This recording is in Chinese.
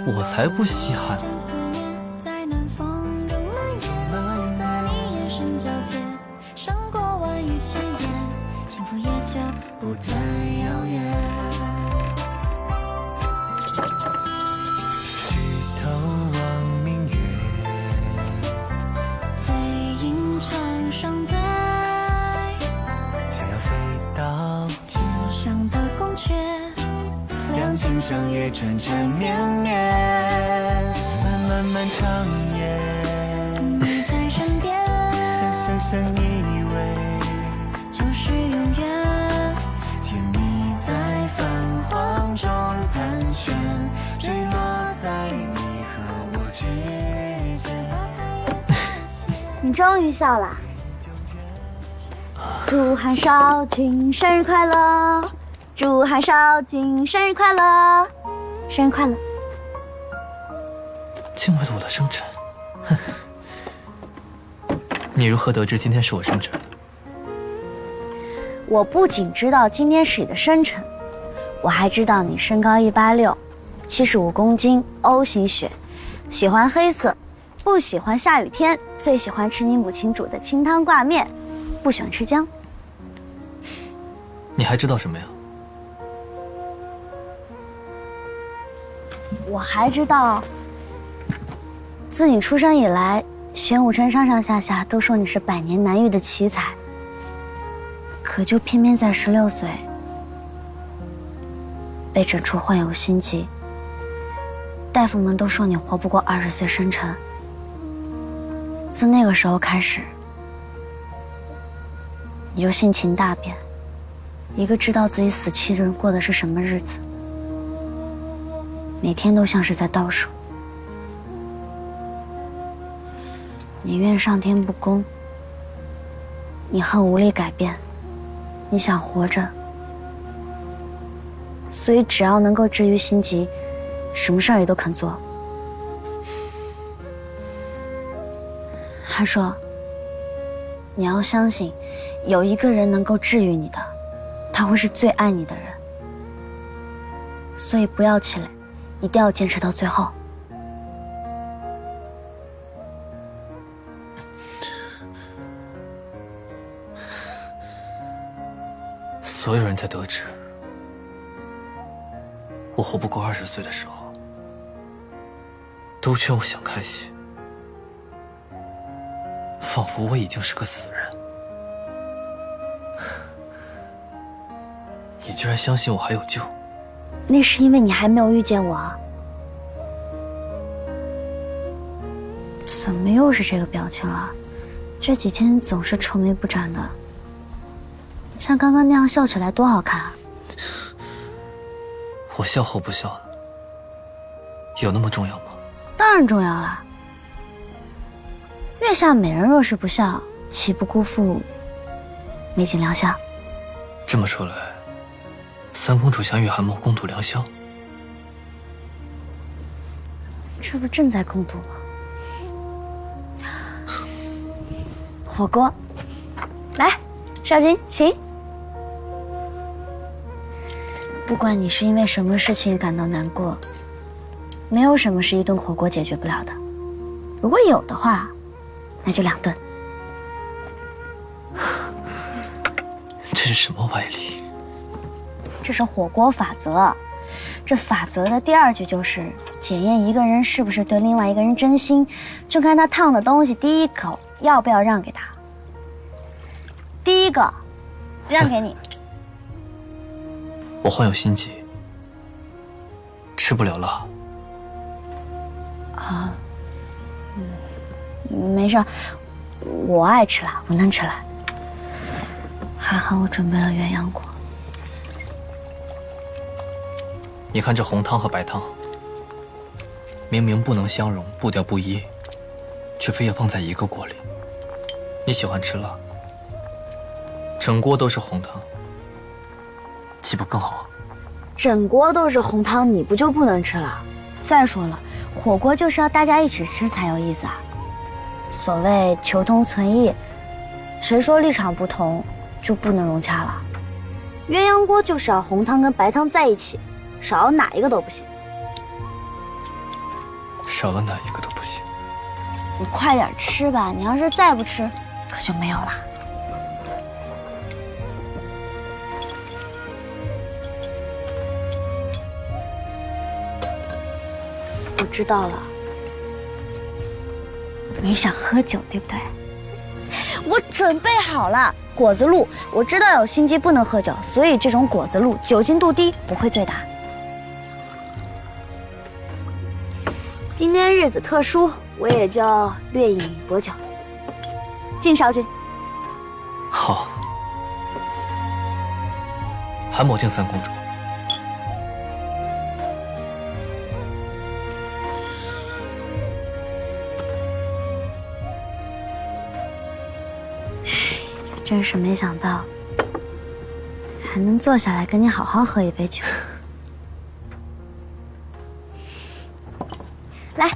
我才不稀罕。不再遥远。举头望明月，对影成双对，想要飞到天上的宫阙，两情相悦，缠缠绵绵，漫漫长夜，你在身边，相依偎，就是永远。中盘旋，坠落在你和我之间。你终于笑了。祝韩少君生日快乐！祝韩少君生日快乐！生日快乐！竟为了我的生辰，哼！你如何得知今天是我生辰？我不仅知道今天是你的生辰。我还知道你身高186，75公斤，O 型血，喜欢黑色，不喜欢下雨天，最喜欢吃你母亲煮的清汤挂面，不喜欢吃姜。你还知道什么呀？我还知道，自你出生以来，玄武城上上下下都说你是百年难遇的奇才，可就偏偏在16岁。被诊出患有心疾，大夫们都说你活不过20岁生辰。自那个时候开始，你就性情大变，一个知道自己死期的人过的是什么日子，每天都像是在倒数。你怨上天不公，你恨无力改变，你想活着。所以只要能够治愈心疾，什么事儿也都肯做。还说，你要相信，有一个人能够治愈你的，他会是最爱你的人。所以不要气馁，一定要坚持到最后。所有人在得知我活不过20岁的时候，都劝我想开些，仿佛我已经是个死人。你居然相信我还有救？那是因为你还没有遇见我啊。怎么又是这个表情了？这几天总是愁眉不展的，像刚刚那样笑起来多好看啊！我笑或不笑，有那么重要吗？当然重要了。月下美人若是不笑，岂不辜负美景良宵？这么说来，三公主想与韩某共度良宵，这不正在共度吗？火锅，来，少君，请。不管你是因为什么事情感到难过，没有什么是一顿火锅解决不了的。如果有的话，那就2顿。这是什么歪理？这是火锅法则。这法则的第2句就是检验一个人是不是对另外一个人真心，就看他烫的东西第一口要不要让给他。第一个，让给你。我患有心疾，吃不了辣。啊，没事，我爱吃辣，我能吃辣。还好我准备了鸳鸯锅。你看这红汤和白汤，明明不能相容，步调不一，却非要放在一个锅里。你喜欢吃辣，整锅都是红汤，岂不更好啊？整锅都是红汤，你不就不能吃了？再说了，火锅就是要大家一起吃才有意思啊。所谓求同存异，谁说立场不同就不能融洽了？鸳鸯锅就是要红汤跟白汤在一起，少哪一个都不行。少了哪一个都不行。你快点吃吧，你要是再不吃，可就没有啦。我知道了，你想喝酒对不对？我准备好了，果子露。我知道有心机不能喝酒，所以这种果子露酒精度低，不会醉的。今天日子特殊，我也就略饮薄酒。敬少君。好，韩某敬三公主。真是没想到，还能坐下来跟你好好喝一杯酒。来。